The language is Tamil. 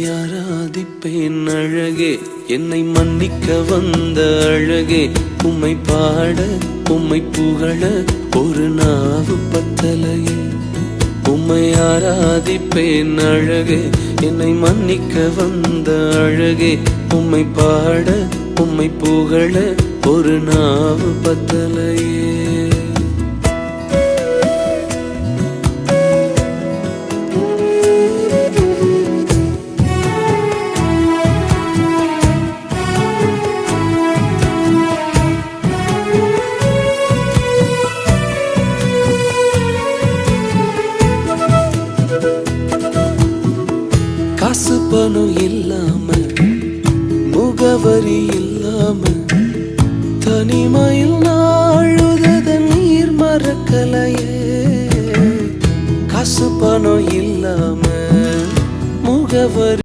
ஆராதிப்பேன் அழகே, என்னை மன்னிக்க வந்த அழகே. உம்மை பாட உம்மை புகழ ஒரு நாவு பத்தலையே. உம்மை ஆராதிப்பேன் அழகே, என்னை மன்னிக்க வந்த அழகே. உம்மை பாட உம்மை புகழ ஒரு நாவு பத்தலையே. காசு பணம் இல்லாம, முகவரி இல்லாம, தனிமையில் நாழுத நீர் மறக்கலையே. காசு பணம் இல்லாம, முகவரி